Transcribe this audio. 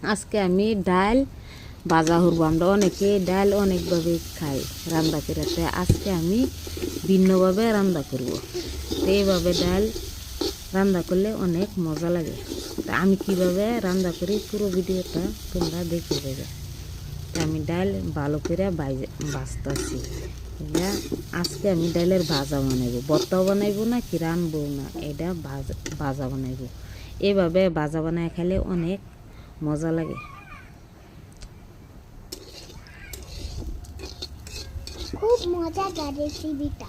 আজকে আমি ডাল ভাজা করবো। আমরা অনেকে ডাল অনেকভাবে খাই রান্না করাতে, আজকে আমি ভিন্নভাবে রান্না করব। তো এইভাবে ডাল রান্না করলে অনেক মজা লাগে। তা আমি কিভাবে রান্না করি পুরো ভিডিওটা তোমরা দেখে দেবে। আমি ডাল ভালো করে ভাজতেছি। এটা আজকে আমি ডালের ভাজা বানাইবো, ভর্তাও বানাইবো না কি রানবো না, এটা ভাজা বানাইবো। এভাবে ভাজা বানায় খেলে অনেক মজা লাগে। খুব মজাদার রেসিপিটা।